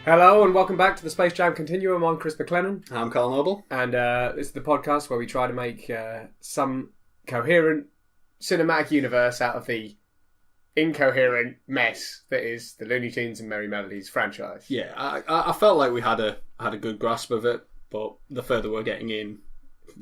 Hello and welcome back to the Space Jam Continuum. I'm Chris McLennan. I'm Carl Noble. And this is the podcast where we try to make some coherent cinematic universe out of the incoherent mess that is the Looney Tunes and Merry Melodies franchise. Yeah, I felt like we had a good grasp of it, but the further we're getting in,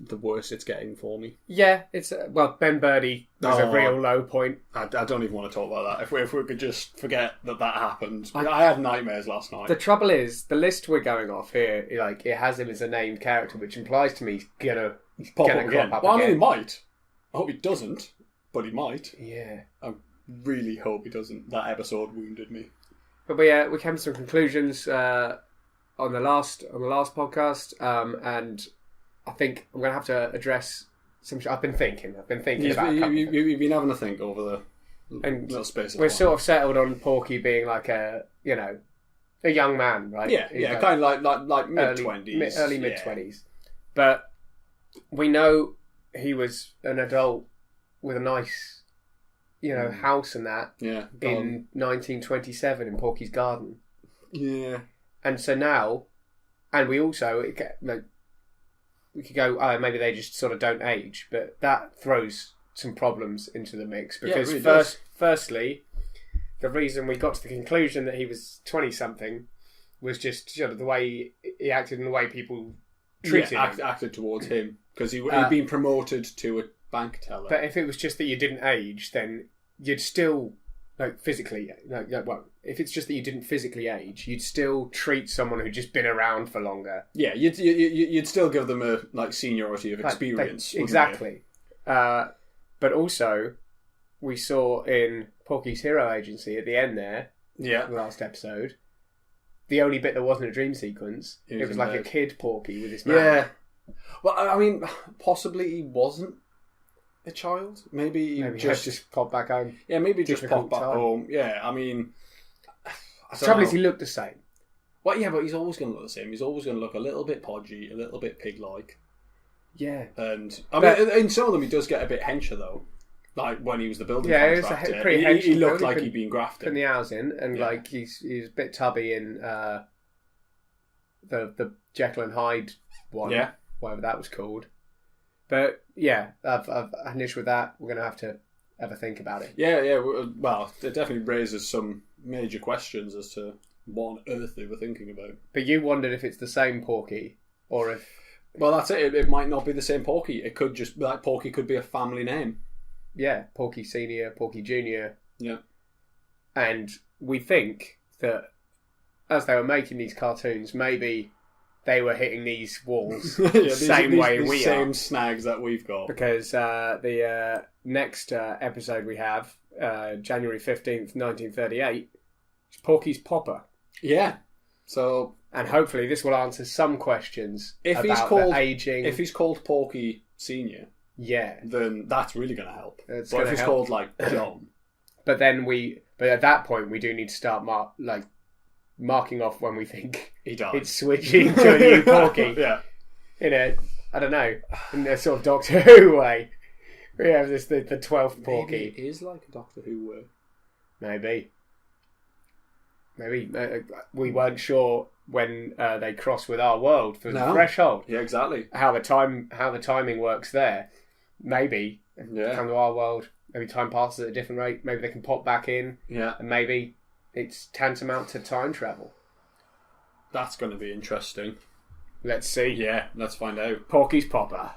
the worse it's getting for me. Yeah, it's Ben Birdie was a real low point. I don't even want to talk about that. If we could just forget that happened. I had nightmares last night. The trouble is, the list we're going off here, like, it has him as a named character, which implies to me he's gonna pop up again. Up well, again. I mean, he might. I hope he doesn't, but he might. Yeah. I really hope he doesn't. That episode wounded me. But we came to some conclusions on the last podcast, and I think I'm going to have to address some. I've been thinking about. You've been having a think over the little space. We're sort of settled on Porky being like a young man, right? Yeah, kind of like mid-20s, early mid-20s. But we know he was an adult with a nice, house and that. Yeah. In 1927 in Porky's garden. Yeah. And so now, and we also. We could go, maybe they just sort of don't age, but that throws some problems into the mix because firstly, the reason we got to the conclusion that he was 20-something was just sort of the way he acted and the way people treated him. Acted towards him because he'd been promoted to a bank teller. But if it was just that you didn't age, then you'd still physically, if it's just that you didn't physically age, you'd still treat someone who'd just been around for longer. Yeah, you'd still give them a seniority of experience. Exactly. But also, we saw in Porky's Hero Agency at the end there, the last episode, the only bit that wasn't a dream sequence, it was like a kid Porky with his man. Yeah. Well, I mean, possibly he wasn't a child. Maybe he just popped back home. Yeah, maybe just popped back home. Yeah, I mean, the trouble is he looked the same. Well, yeah, but he's always going to look the same. He's always going to look a little bit podgy, a little bit pig-like. Yeah. And I mean, in some of them he does get a bit hencher though. Like when he was the building contractor. He was pretty hench. He looked like he'd been grafted. Putting the hours in, and he's a bit tubby in the Jekyll and Hyde one. Yeah. Whatever that was called. But yeah, I've had an issue with that. We're going to have to have a think about it. Yeah. Well, it definitely raises some major questions as to what on earth they were thinking about. But you wondered if it's the same Porky, or if... Well, that's it. It might not be the same Porky. It could just... Like, Porky could be a family name. Yeah, Porky Senior, Porky Junior. Yeah. And we think that as they were making these cartoons, maybe... they were hitting these walls the same way we are. Same snags that we've got. Because the next episode we have, January 15th, 1938, is Porky's Popper. Yeah. So... And hopefully this will answer some questions about the aging. If he's called Porky Senior, then that's really going to help. But if he's called, like, John... But at that point, we do need to start marking off when we think he died. It's switching to a new Porky. Yeah. In a sort of Doctor Who way. We have the 12th Porky. Maybe it is like a Doctor Who way. Maybe we weren't sure when they cross with our world for the threshold. Yeah, exactly. How the timing works there. Maybe come to our world. Maybe time passes at a different rate. Maybe they can pop back in. Yeah. And maybe it's tantamount to time travel. That's going to be interesting. Let's see. Yeah, let's find out. Porky's Popper.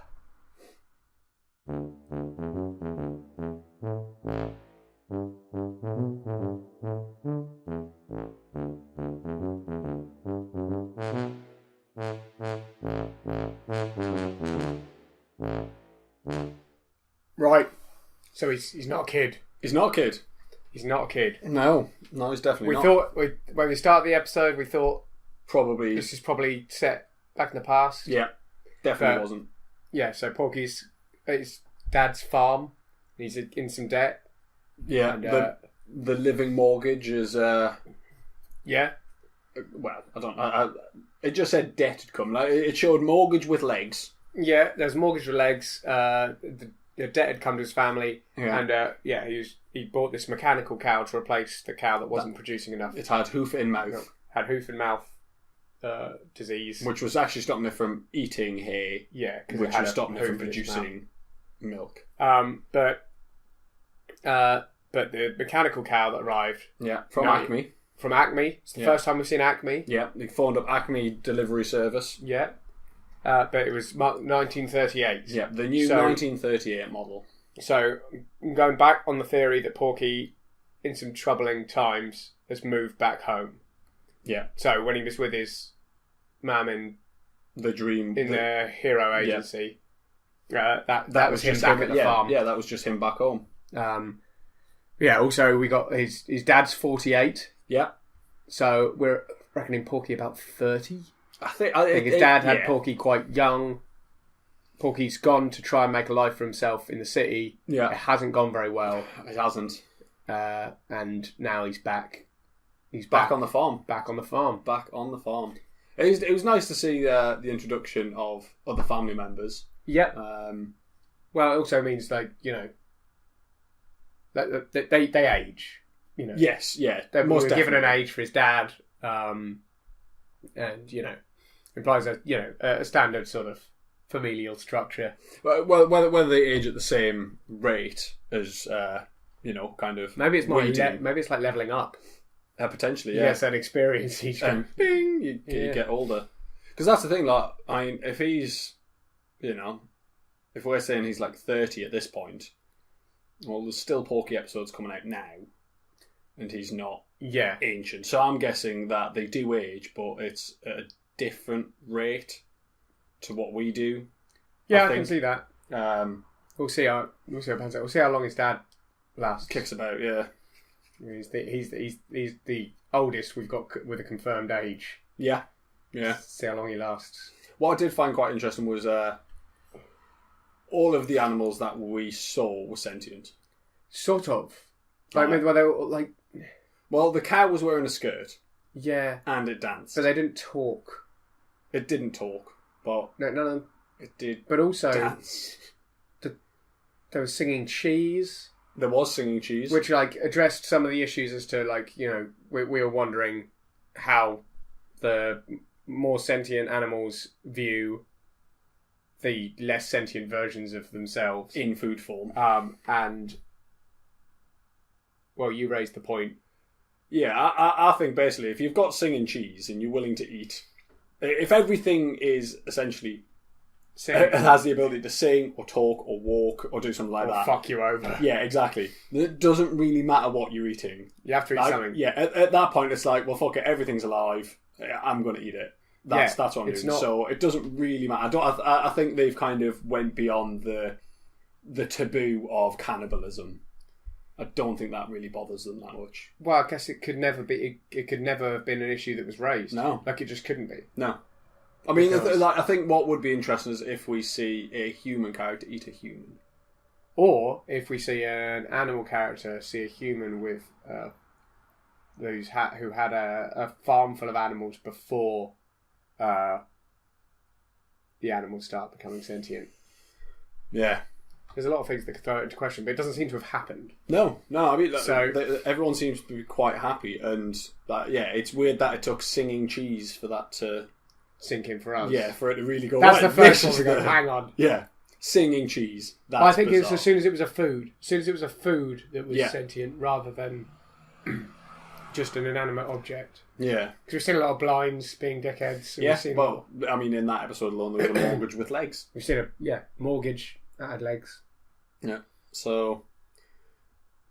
Right. So he's not a kid. He's not a kid. He's not a kid. No, he's definitely not. Thought when we started the episode, we thought probably this is probably set back in the past. Yeah, definitely wasn't. Yeah, so Porky's his dad's farm. He's in some debt. Yeah, and, the living mortgage is. Yeah. Well, I don't know. It just said debt had come. Like, it showed mortgage with legs. Yeah, there's mortgage with legs. The debt had come to his family, and he bought this mechanical cow to replace the cow that wasn't producing enough. It had hoof in mouth. Had hoof in mouth, disease. Which was actually stopping it from eating hay. Yeah, because which was stopping it from producing milk. But the mechanical cow that arrived... Yeah, from Acme. From Acme. It's the first time we've seen Acme. Yeah, they phoned up Acme delivery service. Yeah. But it was 1938. Yeah, the new 1938 model. So, I'm going back on the theory that Porky, in some troubling times, has moved back home. Yeah. So, when he was with his mum in the hero agency, that was him back at the farm. Yeah, that was just him back home. Also, we got his dad's 48. Yeah. So, we're reckoning Porky about 30. I think his dad had Porky quite young. Porky's gone to try and make a life for himself in the city. Yeah. It hasn't gone very well. It hasn't. And now he's back. He's back on the farm. Back on the farm. Back on the farm. It was nice to see the introduction of other family members. Yep. Well, it also means that they age. Yes. Yeah. They were given an age for his dad, and implies a standard sort of familial structure. Well, whether they age at the same rate as kind of maybe it's maybe it's like leveling up. Potentially, yeah. Yes, that experience each time. Bing, you get older. Because that's the thing. Like, I mean, if he's, if we're saying he's like 30 at this point, well, there's still Porky episodes coming out now, and he's not ancient. So I'm guessing that they do age, but it's at a different rate to what we do. Yeah, I can see that. We'll see how it pans out. We'll see how long his dad lasts. Kicks about, yeah. He's the oldest we've got with a confirmed age. Yeah, yeah. See how long he lasts. What I did find quite interesting was all of the animals that we saw were sentient. Sort of. Like, they were like... Well, the cow was wearing a skirt. Yeah. And it danced. But they didn't talk. It didn't talk, but... No, none of them. It did. But also... dance. There was singing cheese. There was singing cheese. Which, addressed some of the issues as to, we were wondering how the more sentient animals view the less sentient versions of themselves. In food form. And, well, you raised the point. Yeah, I think basically if you've got singing cheese and you're willing to eat, if everything is essentially... It has the ability to sing or talk or walk or do something like that. Fuck you over. Yeah, exactly. It doesn't really matter what you're eating. You have to eat something. Yeah, at that point it's like, well, fuck it, everything's alive. I'm going to eat it. That's what I'm doing. So it doesn't really matter. I think they've kind of went beyond the taboo of cannibalism. I don't think that really bothers them that much. Well, I guess it could never be. It could never have been an issue that was raised. No, it just couldn't be. No. I mean, I think what would be interesting is if we see a human character eat a human. Or if we see an animal character see a human with who had a farm full of animals before the animals start becoming sentient. Yeah. There's a lot of things that could throw it into question, but it doesn't seem to have happened. No. I mean, everyone seems to be quite happy, and it's weird that it took singing cheese for that to... sink in for us. Yeah, for it to really go... That's the first one we go, hang on. Yeah. Singing cheese. That's I think bizarre. it was as soon as it was a food. As soon as it was a food that was sentient, rather than just an inanimate object. Yeah. Because we've seen a lot of blinds being dickheads. I mean, in that episode alone, there was a mortgage with legs. We've seen mortgage that had legs. Yeah. So,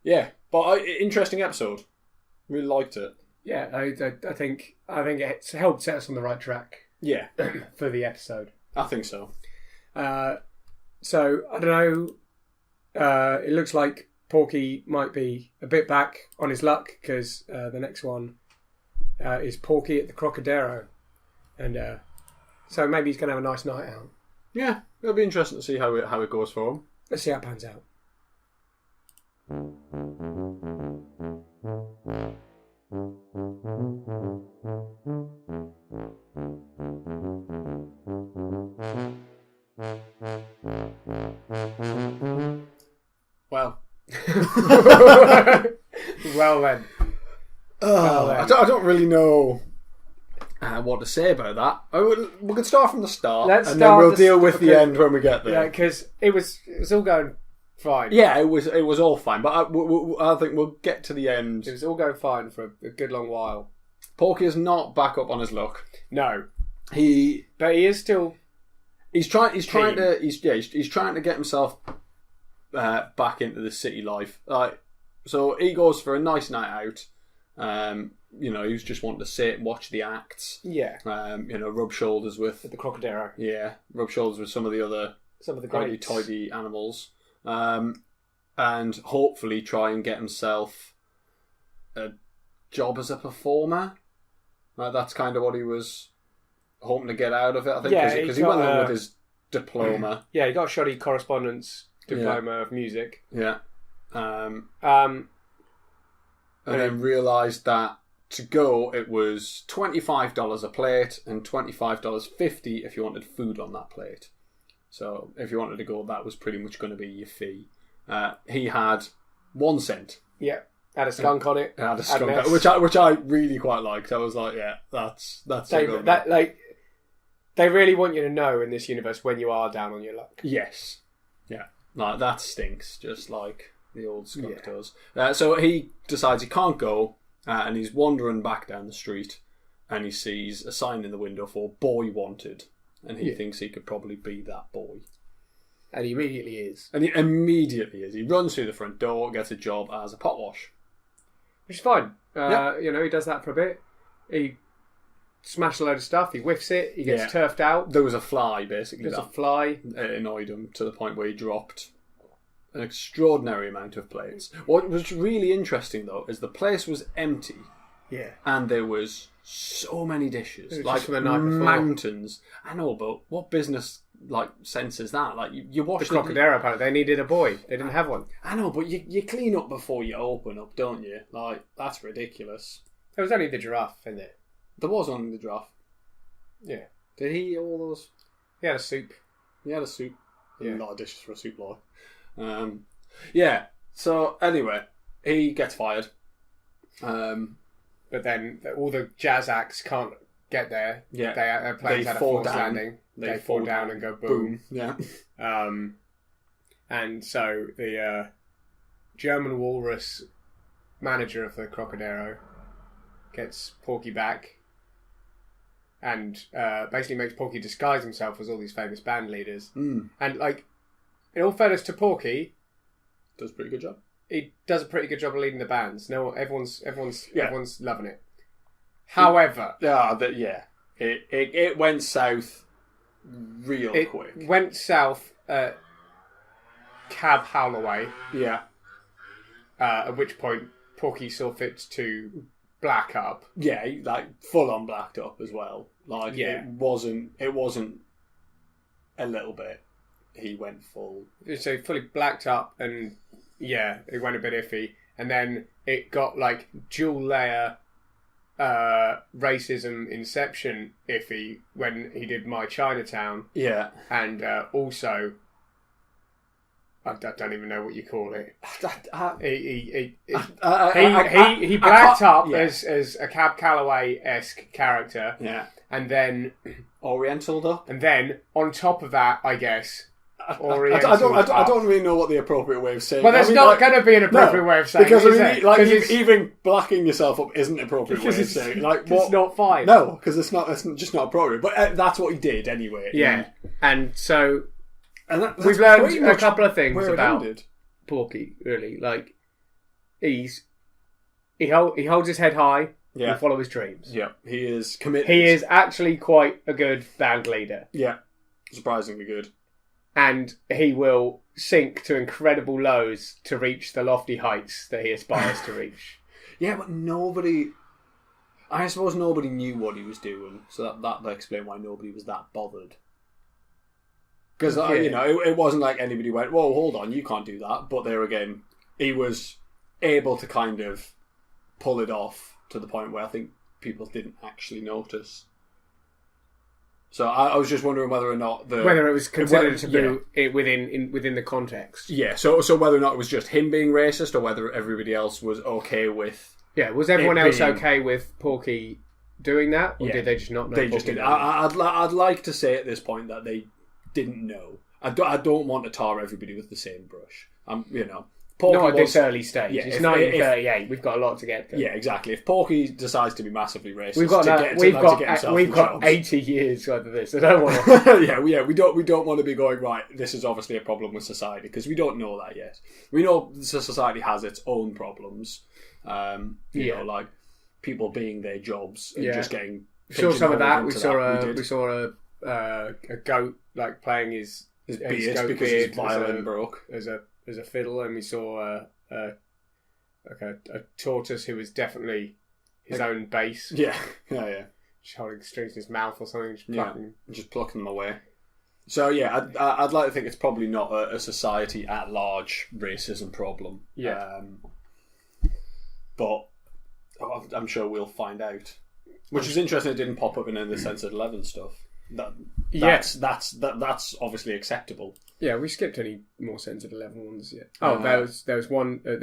yeah. But interesting episode. Really liked it. Yeah, I think it's helped set us on the right track. Yeah. For the episode. I think so. So, I don't know. It looks like Porky might be a bit back on his luck because the next one is Porky at the Crocodero. And so maybe he's going to have a nice night out. Yeah, it'll be interesting to see how it goes for him. Let's see how it pans out. Well. Well then. I don't really know what to say about that. We can start from the start, then we'll deal with the end when we get there. Yeah, because it was all going fine. Yeah, it was all fine, but I think we'll get to the end. It was all going fine for a good long while. Porky is not back up on his luck. No, but he is still. He's trying to get himself back into the city life. So he goes for a nice night out. He was just wanting to sit and watch the acts. Yeah. Rub shoulders with the crocodile. Yeah, rub shoulders with some of the great tidy animals. And hopefully try and get himself a job as a performer. That's kind of what he was hoping to get out of it, I think, because he went on with his diploma. Yeah, he got a shoddy correspondence diploma of music. Yeah. And then realised that to go it was $25 a plate and $25.50 if you wanted food on that plate. So if you wanted to go, that was pretty much going to be your fee. He had 1 cent. Yeah. Had a skunk on it. Had a skunk on it, which I really quite liked. I was like, yeah, that's they really want you to know in this universe when you are down on your luck. Yes. Yeah. Like, that stinks, just like the old skunk does. So he decides he can't go, and he's wandering back down the street, and he sees a sign in the window for "Boy Wanted," and he thinks he could probably be that boy. And he immediately is. He runs through the front door, gets a job as a pot wash. Which is fine. He does that for a bit. He smashed a load of stuff. He whiffs it. He gets turfed out. There was a fly, basically. There's a fly. It annoyed him to the point where he dropped an extraordinary amount of plates. What was really interesting, though, is the place was empty. Yeah. And there was so many dishes. Like from the night before. Mountains. I know, but what business sense is that? Like, you watch the crocodile, apparently. They needed a boy. They didn't have one. I know, but you clean up before you open up, don't you? Like, that's ridiculous. There was only the giraffe in there. There was only the giraffe. Yeah. Did he eat all those? He had a soup. Yeah. A lot of dishes for a soup boy. So, anyway, he gets fired. But then all the jazz acts can't get there. Yeah. Their planes had a false landing. They fall down and go boom. Yeah. And so the German walrus manager of the Crocodero gets Porky back and basically makes Porky disguise himself as all these famous band leaders. Mm. And, like, in all fairness to Porky, does a pretty good job. He does a pretty good job of leading the bands. No, everyone's loving it. However, it went south real quick. It went south at Cab Howlaway. Yeah. At which point Porky saw fit to black up. Yeah, like full on blacked up as well. Like it wasn't a little bit. He went full. So he fully blacked up and it went a bit iffy. And then it got like dual layer racism inception iffy when he did My Chinatown. Yeah. And also, I don't even know what you call it. He blacked up as a Cab Calloway-esque character. Yeah. And then Orientaled up. And then on top of that, I guess, I don't really know what the appropriate way of saying. Well, there's not going to be an appropriate way of saying because it. Even blacking yourself up isn't an appropriate way of saying. Like, it's not fine. No, because it's just not appropriate. But that's what he did anyway. Yeah, and so we've learned a couple of things about Porky. Really, like he holds his head high. Yeah. And follow his dreams. Yeah, he is committed. He is actually quite a good band leader. Yeah, surprisingly good. And he will sink to incredible lows to reach the lofty heights that he aspires to reach. Yeah, but I suppose nobody knew what he was doing, so that explained why nobody was that bothered. Because, it wasn't like anybody went, whoa, hold on, you can't do that. But there again, he was able to kind of pull it off to the point where I think people didn't actually notice. So I was just wondering whether or not whether it was considered to be within the context. Yeah. So whether or not it was just him being racist, or whether everybody else was okay with. Yeah. Was everyone else okay with Porky doing that, or did they just not know? They just didn't. I'd like to say at this point that they didn't know. I don't want to tar everybody with the same brush. Not at this early stage. Yeah, it's 1938. We've got a lot to get through. Yeah, exactly. If Porky decides to be massively racist, we've got 80 years worth of this. I don't want to. We don't want to be going right. This is obviously a problem with society because we don't know that yet. We know society has its own problems. You know, like people being their jobs and just getting. We saw some of that. We saw a goat like playing his beard because his violin broke as a fiddle, and we saw a tortoise who was definitely his own bass. Yeah. Just holding strings in his mouth or something, just plucking them away. So yeah, I'd like to think it's probably not a society at large racism problem. Yeah. But I'm sure we'll find out. Which is interesting. It didn't pop up in the Censored 11 stuff. That's obviously acceptable. Yeah, we skipped any more Censored 11 ones yet. There was one. The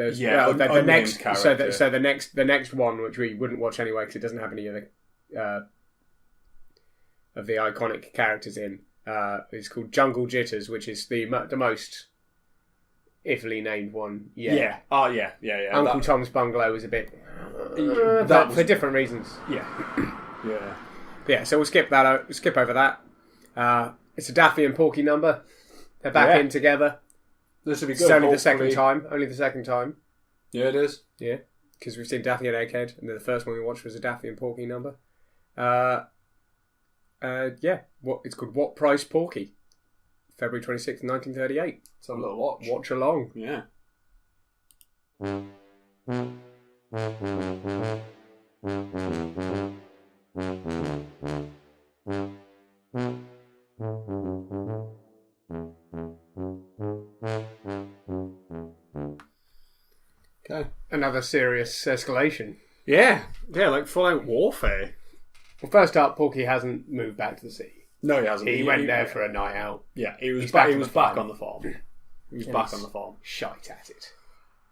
next one, which we wouldn't watch anyway because it doesn't have any of the iconic characters in. It's called Jungle Jitters, which is the most iffily named one. Yeah. Oh yeah. Uncle Tom's Bungalow was a bit, for different reasons. Yeah. So we'll skip that. We'll skip over that. It's a Daffy and Porky number. They're back in together. This will be good. It's only the second time. Yeah, it is. Yeah, because we've seen Daffy and Egghead, and the first one we watched was a Daffy and Porky number. It's called What Price Porky? February 26th, 1938. It's a little watch. Watch along. Yeah. Okay. Another serious escalation. Yeah, like full out warfare. Well, first up, Porky hasn't moved back to the city. No, he hasn't. He went there for a night out. Yeah, he was back on the farm. He was back on the farm. Shite at it.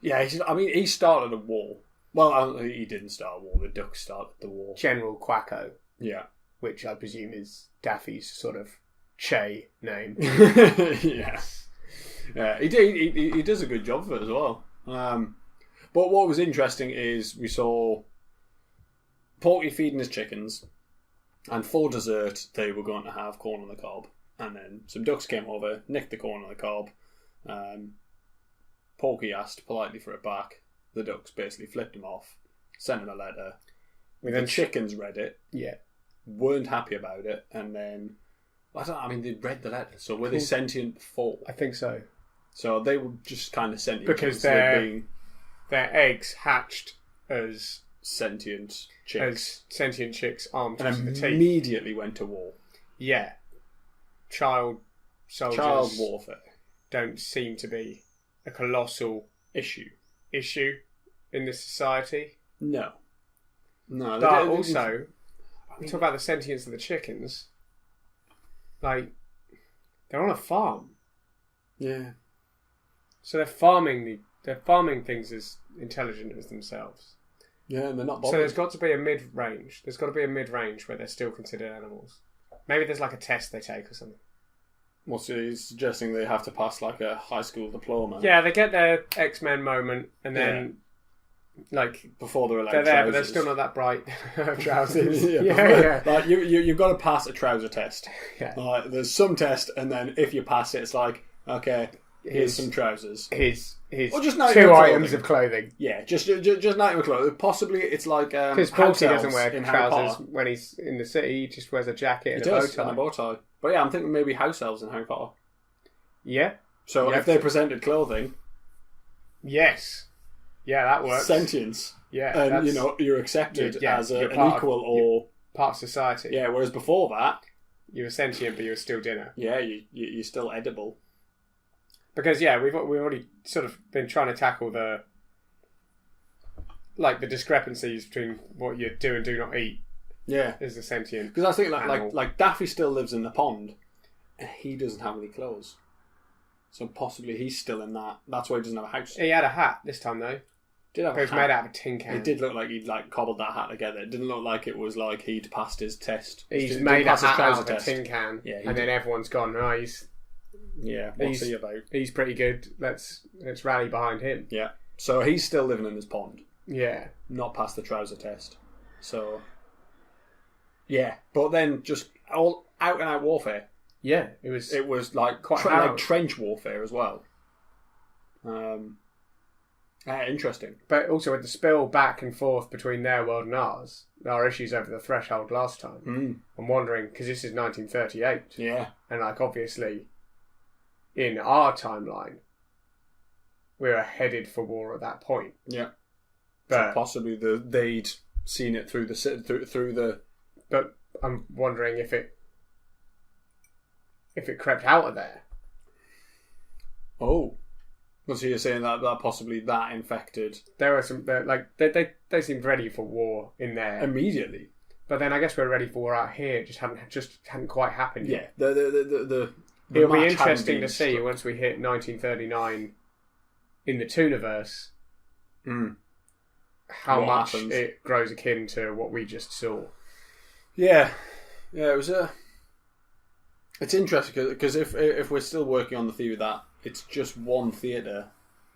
Yeah, he started a war. Well, he didn't start a war. The ducks started the war. General Quacko. Yeah. Which I presume is Daffy's sort of Che name. Yes. Yeah, he does a good job of it as well. But what was interesting is we saw Porky feeding his chickens, and for dessert they were going to have corn on the cob, and then some ducks came over, nicked the corn on the cob. Porky asked politely for it back. The ducks basically flipped him off, sent him a letter. The chickens read it. Yeah. Weren't happy about it, and then they read the letter. So were they sentient before? I think so. So they were just kind of sentient because their eggs hatched as sentient chicks, armed and to the teeth. Immediately went to war. Yeah, child warfare don't seem to be a colossal issue in this society. No. But also, talk about the sentience of the chickens. Like, they're on a farm. Yeah. So they're farming things as intelligent as themselves. Yeah, and they're not bothered. So there's got to be a mid-range. There's got to be a mid-range where they're still considered animals. Maybe there's like a test they take or something. Well, so he's suggesting they have to pass like a high school diploma. Yeah, they get their X-Men moment, and then like before they're allowed they're there, trousers. but they're still not that bright. Trousers. Yeah. Like you've got to pass a trouser test. Yeah. There's some test, and then if you pass it, it's like, okay, here's some trousers. His or just two items of clothing. Yeah, just night of clothing. Possibly it's like because Porky doesn't wear trousers when he's in the city. He just wears a jacket and a bow tie. But yeah, I'm thinking maybe house elves in Harry Potter. Yeah. So if they presented clothing, yes, yeah, that works. Sentience. Yeah, and you're accepted as an equal or part of society. Yeah, whereas before that, you were sentient, but you were still dinner. Yeah, you're still edible. Because we've already sort of been trying to tackle the discrepancies between what you do and do not eat. Yeah, is the sentient. Because I think like Daffy still lives in the pond, and he doesn't have any clothes. So possibly he's still in that. That's why he doesn't have a house. He had a hat this time though. Did have It was a hat. made out of a tin can. It did look like he'd like cobbled that hat together. It didn't look like it was like he'd passed his test. He's Didn't made a pass his hat out trouser of a test. tin can, Yeah, he and then did. everyone's gone. Oh, he's What's he about? He's pretty good. Let's rally behind him. Yeah. So he's still living in his pond. Yeah. Not passed the trouser test. So yeah, but then just all out and out warfare. Yeah, it was like quite like trench warfare as well. Interesting. But also with the spill back and forth between their world and ours, our issues over the threshold last time. I'm wondering, because this is 1938. Yeah. And like obviously, in our timeline, we were headed for war at that point. Yeah. But so possibly they'd seen it through the. But I'm wondering if it crept out of there. Oh. Well, so you're saying that possibly that infected... There were some... They seemed ready for war in there. Immediately. But then I guess we're ready for war out here. It just hadn't quite happened yet. Yeah. It'll be interesting to see once we hit 1939 in the Tooniverse how what much happens. it grows akin to what we just saw. Yeah. Yeah, it was It's interesting because if we're still working on the theory that it's just one theatre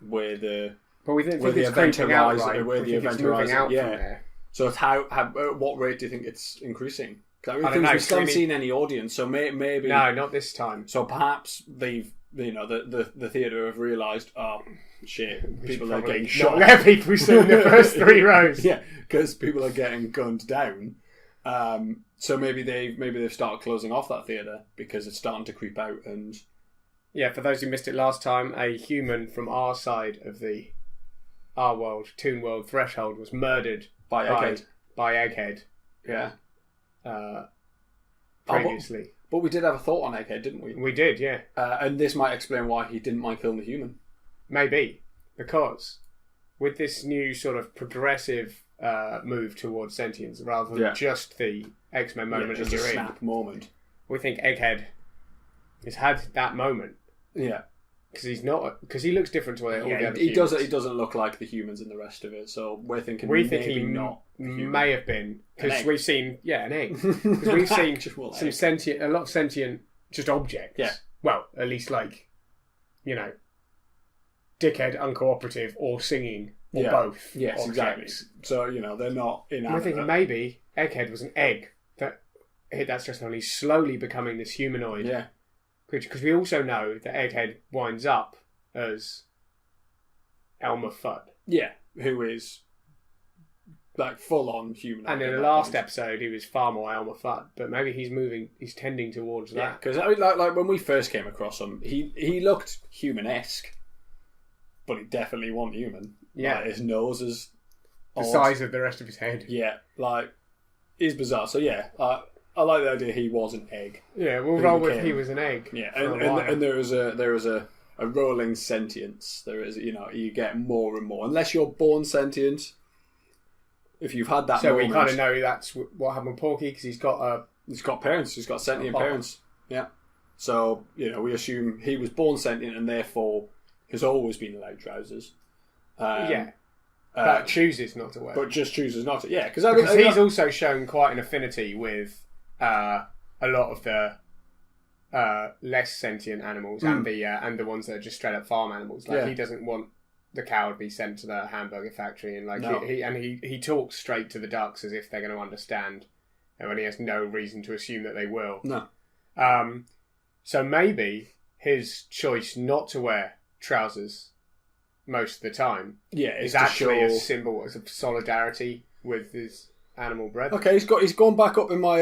where the But we think where the it's event creeping out, arises, right? where We the think event it's moving arises, out yeah. from there. So it's how at what rate do you think it's increasing? Because I don't know, we still haven't really- seen any audience, so maybe No, not this time. So perhaps they've the theatre have realised, oh shit, people are getting shot. Not let people sit in the first 3 rows. Yeah, because people are getting gunned down. So maybe they've started closing off that theatre because it's starting to creep out. And Yeah, for those who missed it last time, a human from our side of our world, Toon World threshold, was murdered by Egghead. by Egghead. Yeah. Previously. But we did have a thought on Egghead, didn't we? We did, yeah. And this might explain why he didn't mind killing the human. Maybe. Because with this new sort of progressive move towards sentience, rather than just the X-Men moment just in a your snap moment. we think Egghead has had that moment. Yeah. Because he looks different to all the other he humans. he doesn't look like the humans in the rest of it, so we're thinking We think maybe he not human. may have been, because we've seen an egg. Because An we've seen actual some egg. a lot of sentient just objects. Yeah. Well, at least dickhead, uncooperative, or singing, or both. Yes, objects. exactly. So they're not inanimate. We're thinking maybe Egghead was an egg that hit that stress level. He's slowly becoming this humanoid. Yeah. Because we also know that Egghead winds up as Elmer Fudd. Yeah, who is like full on human. And in the last episode, he was far more Elmer Fudd, but maybe he's tending towards Yeah, that. because like when we first came across him, he looked human-esque, but he definitely wasn't human. Yeah. Like, his nose is The odd. size of the rest of his head. Yeah, like he's bizarre. So yeah, I like the idea he was an egg. Yeah, we'll Who roll with became- he was an egg. Yeah, for a while. and there is a rolling sentience. There is, you get more and more. Unless you're born sentient, if you've had that So moment, we kind of know that's what happened with Porky, because he's got parents. He's got sentient Papa. parents. Yeah. So, we assume he was born sentient and therefore has always been allowed trousers. but chooses not to wear. But just chooses not to. Yeah, because he's also shown quite an affinity with a lot of the less sentient animals and the ones that are just straight up farm animals. Like he doesn't want the cow to be sent to the hamburger factory, and he talks straight to the ducks as if they're going to understand, and when he has no reason to assume that they will. No. So maybe his choice not to wear trousers most of the time is actually a symbol of solidarity with his animal brethren. Okay, he's gone back up in my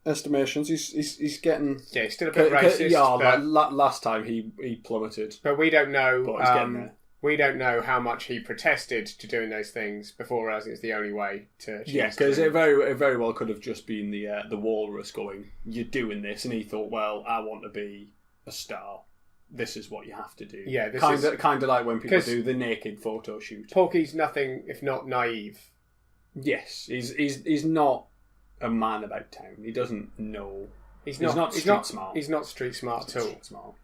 estimations. He's getting He's still a bit racist. Yeah, last time he plummeted. But we don't know. But he's getting there. We don't know how much he protested to doing those things before realising it's the only way to achieve. Yeah, because it very well could have just been the walrus going, "You're doing this," and he thought, "Well, I want to be a star. This is what you have to do." Yeah, this kind is of like when people do the naked photo shoot. Porky's nothing if not naive. Yes, he's not a man about town. He doesn't know. He's not street smart. He's not street smart at all, Smart.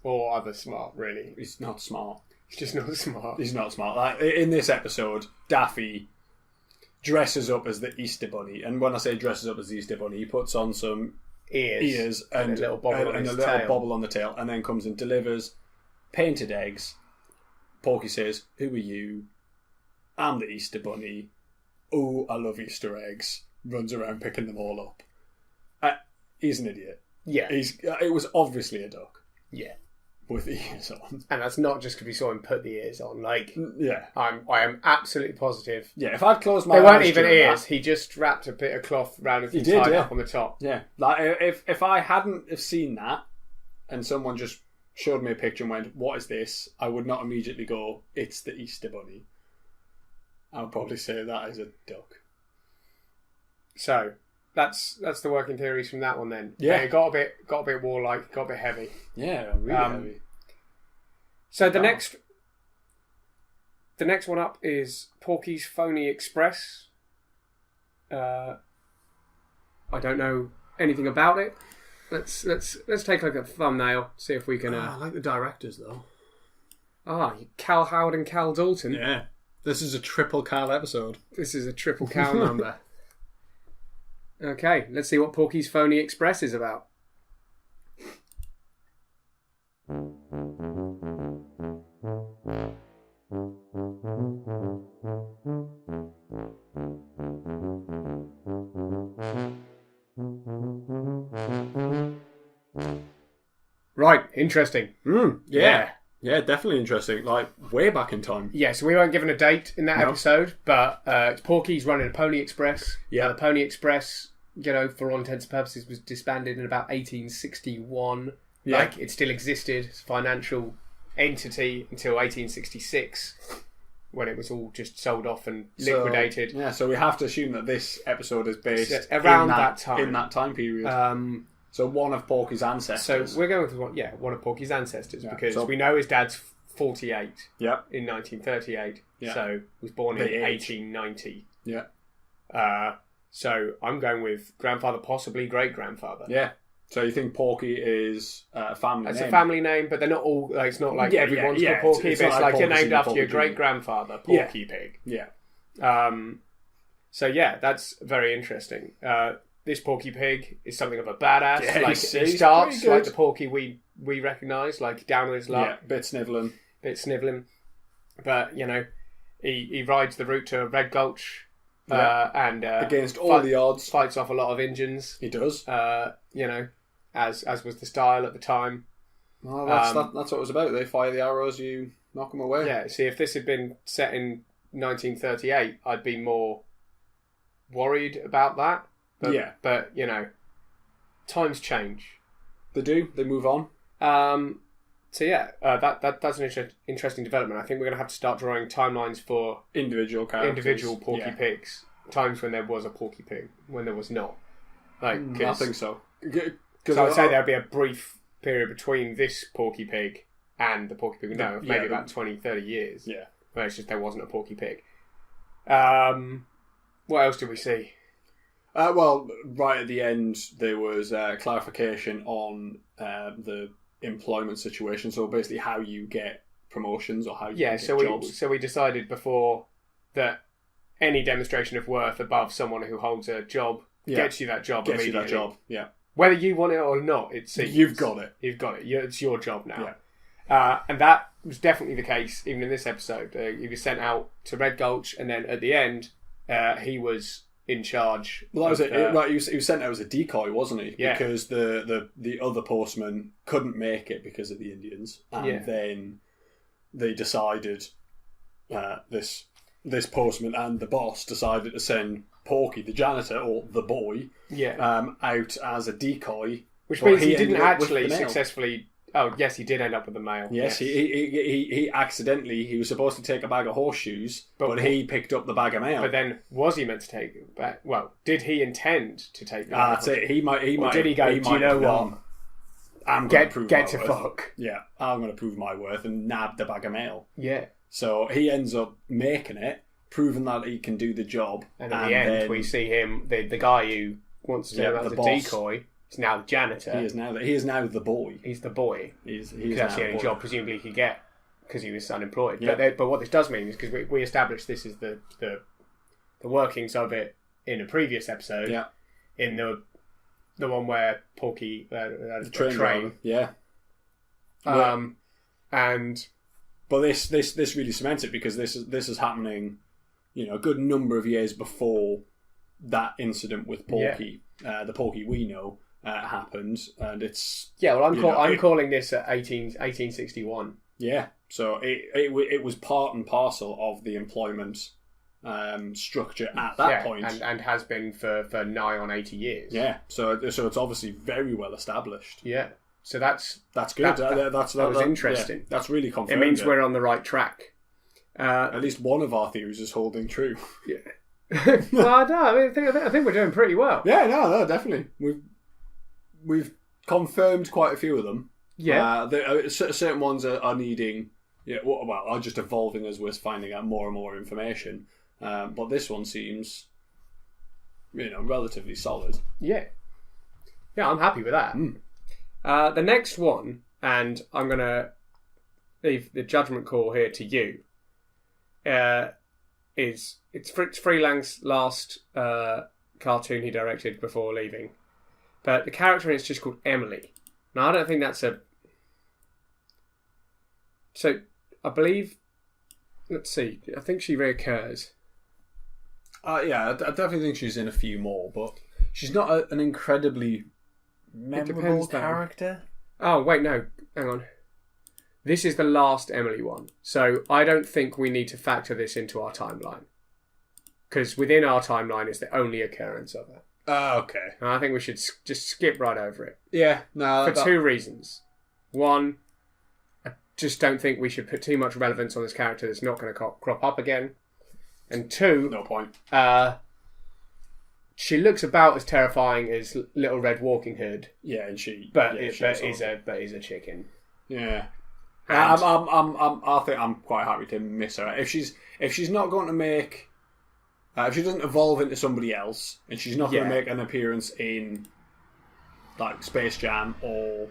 or other smart really. He's not smart. He's just not smart. He's not smart. Like, in this episode, Daffy dresses up as the Easter Bunny. And when I say dresses up as the Easter Bunny, he puts on some ears and a little bobble on the tail, and then comes and delivers painted eggs. Porky says, "Who are you?" "I'm the Easter Bunny." "Oh, I love Easter eggs." Runs around picking them all up. He's an idiot. Yeah. It was obviously a duck. Yeah. With the ears on. And that's not just because we saw him put the ears on. Like, yeah. I am absolutely positive. Yeah, if I'd closed my eyes... They weren't even ears. He just wrapped a bit of cloth around his and tied up on the top. Yeah. Like, if I hadn't have seen that, and someone just showed me a picture and went, "What is this?" I would not immediately go, "It's the Easter Bunny." I would probably say that is a duck. So, that's the working theories from that one then. Yeah. It got a bit warlike, got a bit heavy. Yeah, really heavy. So the next one up is Porky's Phony Express. I don't know anything about it. Let's take a look at the thumbnail, see if we can. I like the directors though. Cal Howard and Cal Dalton. Yeah, this is a triple Cal episode. This is a triple Cal number. Okay, let's see what Porky's Phony Express is about. Right, interesting. Yeah, definitely interesting. Like, way back in time. Yeah, so we weren't given a date in that episode, but Porky's running a Pony Express. Yeah. The Pony Express, for all intents and purposes, was disbanded in about 1861. Yeah. Like, it still existed as a financial entity until 1866, when it was all just sold off and liquidated. So we have to assume that this episode is based around that time. In that time period. So one of Porky's ancestors. So we're going with one of Porky's ancestors, because we know his dad's 48 in 1938. Yeah. So was born in 1890. Yeah. So I'm going with grandfather, possibly great-grandfather. Yeah. So you think Porky is a family name? It's a family name, but they're not all... Like, it's not like everyone's called Porky, but it's like you're named after your great-grandfather, Porky Pig. Yeah. So yeah, that's very interesting. This Porky Pig is something of a badass. Yeah, like, he starts like the Porky we recognise, like down on his luck. Yeah, bit snivelling. But, he rides the route to Red Gulch and... against all the odds. Fights off a lot of Injuns. He does. As was the style at the time. Well, that's what it was about. They fire the arrows, you knock them away. Yeah, see, if this had been set in 1938, I'd be more worried about that. But times change. They do. They move on. That's an interesting development. I think we're going to have to start drawing timelines for individual characters. Individual Porky Pigs. Times when there was a Porky Pig, when there was not. I think so. So I'd say there'd be a brief period between this Porky Pig and the Porky Pig now, maybe about 20, 30 years. Yeah. Where it's just there wasn't a Porky Pig. What else did we see? Right at the end, there was clarification on the employment situation. So basically, how you get promotions or how you get jobs. So we decided before that any demonstration of worth above someone who holds a job gets you that job. Yeah. Whether you want it or not, you've got it. You've got it. It's your job now. Yeah. And that was definitely the case even in this episode. He was sent out to Red Gulch, and then at the end, he was in charge. Well, that was it. Right, he was sent out as a decoy, wasn't he? Yeah. Because the other postman couldn't make it because of the Indians, and then they decided this postman and the boss decided to send Porky, the janitor, or the boy, out as a decoy. Which means he didn't actually successfully... Oh, yes, he did end up with the mail. Yes. He accidentally... He was supposed to take a bag of horseshoes, but he picked up the bag of mail. But then, was he meant to take it back? Well, did he intend to take it back? That's it. He might... Or did he go, do you know what? I'm going to prove my worth. Fuck. Yeah, I'm going to prove my worth and nab the bag of mail. Yeah. So he ends up making it, proving that he can do the job. And at the end, we see him, the guy who wants to do that as a decoy, is now the janitor. He is now the boy. He's the boy. He's that's the only job presumably he could get because he was unemployed. Yeah. But what this does mean is because we established this is the workings of it in a previous episode. Yeah. In the one where Porky the train. Yeah. But this really cements it, because this is happening, a good number of years before that incident with Porky, the Porky we know, happened, and it's I'm calling this 1861. Yeah, so it was part and parcel of the employment structure at that point, and has been for nigh on 80 years. Yeah, so it's obviously very well established. Yeah. So that's good. That was interesting. Yeah, that's really confirmed. It means we're on the right track. At least one of our theories is holding true. Yeah. Well, I think we're doing pretty well. Yeah, no, definitely. We've confirmed quite a few of them. Yeah. Certain ones are needing. Yeah. Well, are just evolving as we're finding out more and more information. But this one seems, relatively solid. Yeah. Yeah, I'm happy with that. The next one, and I'm going to leave the judgment call here to you, it's Fritz Freelang's last cartoon he directed before leaving. But the character is just called Emily. Now, I don't think that's a... So, I believe... Let's see. I think she reoccurs. Yeah, I definitely think she's in a few more, but she's not an incredibly... memorable character? Oh, wait, no. Hang on. This is the last Emily one. So I don't think we need to factor this into our timeline. Because within our timeline, it's the only occurrence of her. Oh, okay. And I think we should just skip right over it. Yeah, no. For two reasons. One, I just don't think we should put too much relevance on this character that's not going to crop up again. And two... No point. She looks about as terrifying as Little Red Walking Hood. Yeah, and she... But is a chicken. Yeah. I think I'm quite happy to miss her. If she's not going to make... if she doesn't evolve into somebody else, and she's not going to make an appearance in like Space Jam or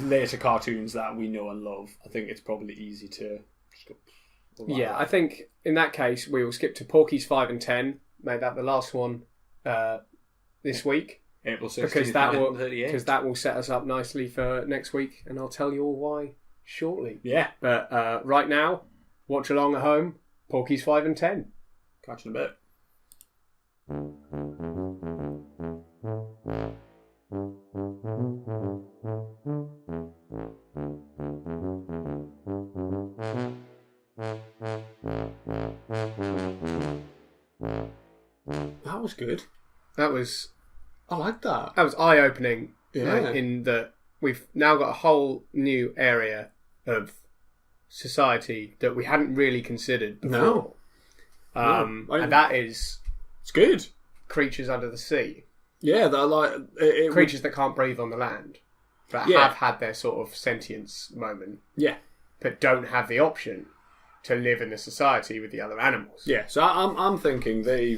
later cartoons that we know and love, I think it's probably easy to... Yeah, I think in that case we will skip to Porky's 5 and 10. Make that the last one this week. April 16th, because that will set us up nicely for next week, and I'll tell you all why shortly. Yeah. But right now, watch along at home, Porky's 5 and 10. Catch you in a bit. That was good. I like that. That was eye-opening. Yeah. In that we've now got a whole new area of society that we hadn't really considered before. No. And that is... It's good. Creatures under the sea. Yeah, they're like... creatures that can't breathe on the land. That have had their sort of sentience moment. Yeah. But don't have the option to live in a society with the other animals. Yeah, so I'm thinking they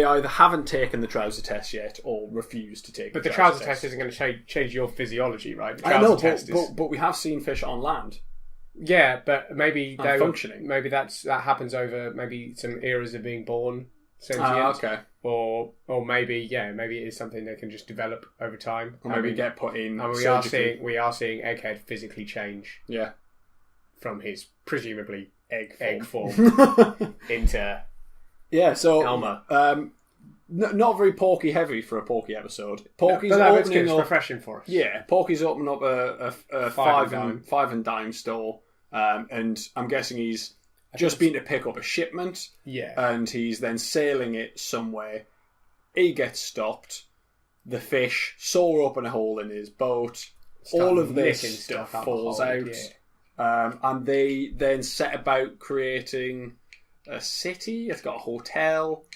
either haven't taken the Trouser test yet or refuse to take but the Trouser test isn't going to change your physiology, right? The I know, test but we have seen fish on land. Yeah, but maybe functioning. Maybe that happens over maybe some eras of being born sentient. Okay. Or maybe it is something they can just develop over time. Or maybe get put in. We are seeing Egghead physically change. Yeah. From his presumably egg form into Elmer. Not very Porky heavy for a Porky episode. Porky's opening up, refreshing for us. Yeah, Porky's opening up a five and dime store, and I'm guessing he's just been to pick up a shipment. Yeah, and he's then sailing it somewhere. He gets stopped. The fish soar up in a hole in his boat. All of this stuff falls out. Yeah. And they then set about creating a city. It's got a hotel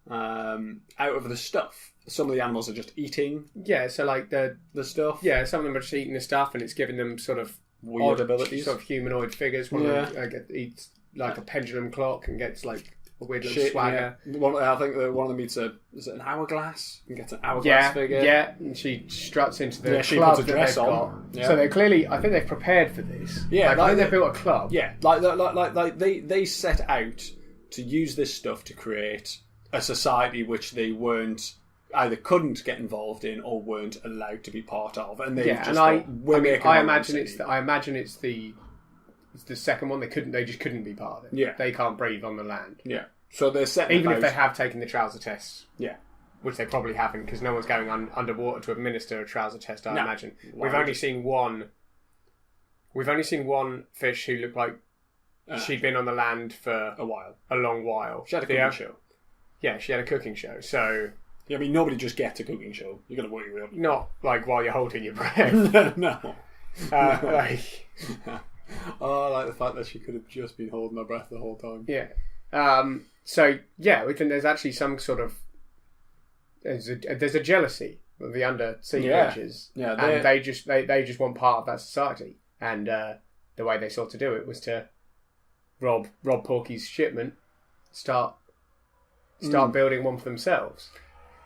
out of the stuff. Some of the animals are just eating. Yeah, so like the stuff. Yeah, some of them are just eating the stuff, and it's giving them sort of weird abilities, sort of humanoid figures. One of them eats like a pendulum clock and gets like a weird little swagger. I think that one of them meets is it an hourglass? And gets an hourglass figure. Yeah, and she struts into the she club puts a dress on. Yeah. So they clearly, I think they've prepared for this. Yeah, I think they've built a club. Yeah, like they set out to use this stuff to create a society which they weren't either couldn't get involved in or weren't allowed to be part of, and they I imagine it's the second one. They just couldn't be part of it. Yeah, they can't breathe on the land. Yeah, so they're setting even if they have taken the trouser test. Yeah, which they probably haven't because no one's going underwater to administer a trouser test. I imagine we've only seen one. We've only seen one fish who looked like she'd been on the land for a long while. She had a cooking show. Yeah, she had a cooking show. So. Yeah, I mean, nobody just gets a cooking show. You've got to work your way up. Not like while you're holding your breath. No. Like... I like the fact that she could have just been holding her breath the whole time. Yeah. So, yeah, we think there's actually some sort of... There's a jealousy of the undersea creatures. Yeah, and they just want part of that society. And the way they sought to do it was to rob Porky's shipment, start building one for themselves.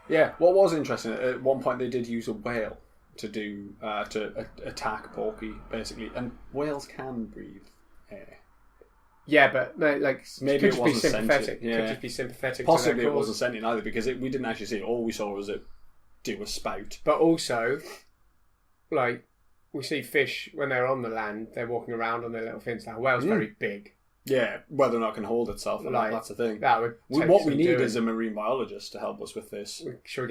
Yeah, what was interesting, at one point they did use a whale to do to attack Porky, basically, and whales can breathe air. Yeah, but like maybe it wasn't be sympathetic. sentient. Yeah. Could just be sympathetic. Possibly to it wasn't sentient either because we didn't actually see it. All we saw was it do a spout. But also, like we see fish when they're on the land, they're walking around on their little fins. Now, a whale's very big. Yeah, whether or not it can hold itself, like, that's the thing. That would what we need is a marine biologist to help us with this. Should we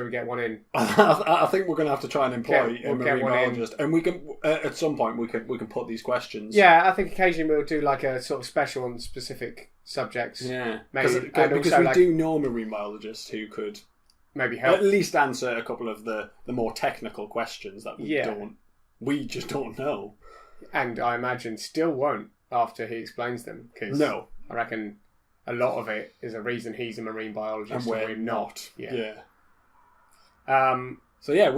get one in? I think we're going to have to try and employ a marine biologist, and we can at some point we can put these questions. Yeah, I think occasionally we'll do like a sort of special on specific subjects. Yeah, because we do know marine biologists who could maybe help at least answer a couple of the more technical questions that we just don't know, and I imagine still won't. After he explains them, because I reckon a lot of it is a reason he's a marine biologist and we're not. Yeah. So yeah,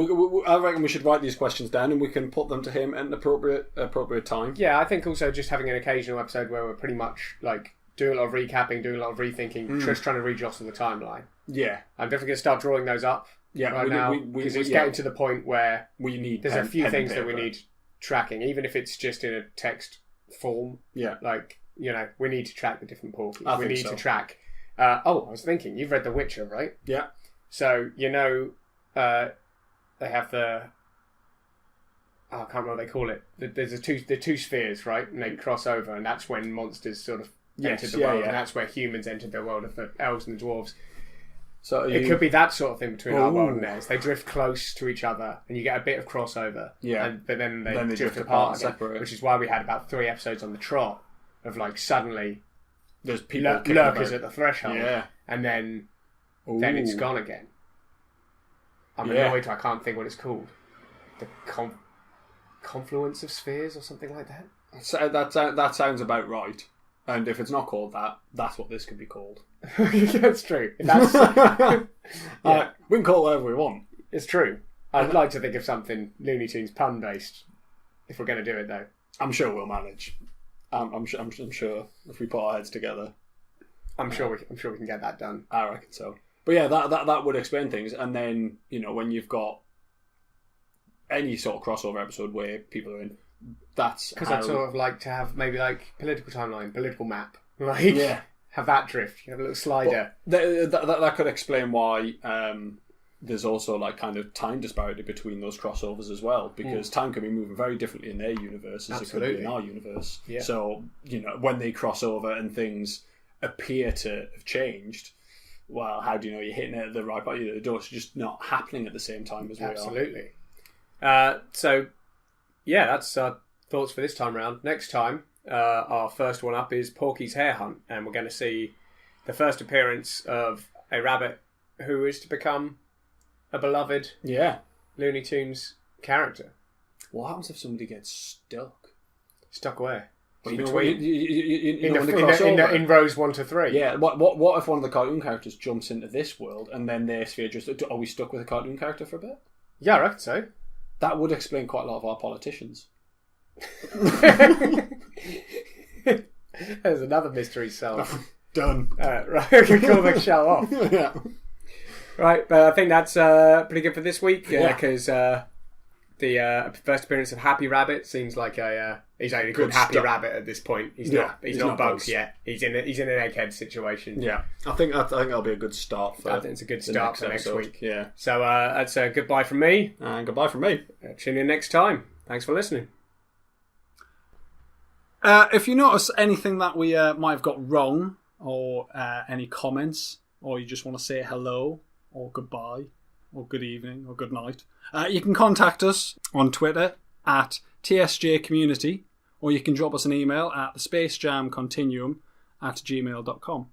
I reckon we should write these questions down and we can put them to him at an appropriate time. Yeah, I think also just having an occasional episode where we're pretty much like doing a lot of recapping, doing a lot of rethinking, just trying to rejostle the timeline. Yeah, I'm definitely going to start drawing those up. Right now because it's getting to the point where we need. There's a few things that we need tracking, even if it's just in a text form. Yeah, like we need to track the different porkies. We need to track. I was thinking you've read The Witcher, right? Yeah. So they have the. I can't remember what they call it. There's the two spheres, right? And they cross over, and that's when monsters sort of entered the world, and that's where humans entered the world of the elves and the dwarves. So it could be that sort of thing between our world and theirs. They drift close to each other, and you get a bit of crossover. Yeah, but then they drift apart again, which is why we had about 3 episodes on the trot of like suddenly there's people lurkers at the threshold, and then it's gone again. I'm annoyed I can't think what it's called. The confluence of spheres or something like that. So that sounds about right. And if it's not called that, that's what this could be called. That's true. That's, we can call it whatever we want. It's true. I'd like to think of something Looney Tunes pun based. If we're going to do it, though, I'm sure we'll manage. I'm sure if we put our heads together, I'm sure we can get that done. I reckon so. But yeah, that would explain things. And then when you've got any sort of crossover episode where people are in. That's because I'd sort of like to have maybe like political timeline, political map, like have that drift. You have a little slider. That could explain why there's also like kind of time disparity between those crossovers as well, because time can be moving very differently in their universe as it could be in our universe. Yeah. So when they cross over and things appear to have changed, well, how do you know you're hitting it at the right part? The door's just not happening at the same time as we are. Absolutely. So. Yeah, that's our thoughts for this time round. Next time, our first one up is Porky's Hare Hunt, and we're going to see the first appearance of a rabbit who is to become a beloved Looney Tunes character. What happens if somebody gets stuck? Stuck where? Well, in rows 1 to 3. Yeah. What if one of the cartoon characters jumps into this world and then their sphere just... Are we stuck with a cartoon character for a bit? Yeah, I reckon so. That would explain quite a lot of our politicians. There's another mystery solved. Done. Right, we can call the show off. Yeah. Right, but I think that's pretty good for this week because the first appearance of Happy Rabbit seems like he's only called Happy Rabbit at this point. He's not Bugs yet. He's in an egghead situation. Yeah, I think that'll be a good start for. I think it's a good start for next week. Yeah. So that's goodbye from me and goodbye from me. Tune in next time. Thanks for listening. If you notice anything that we might have got wrong, or any comments, or you just want to say hello, or goodbye, or good evening, or good night, you can contact us on Twitter at TSJCommunity, or you can drop us an email at thespacejamcontinuum@gmail.com.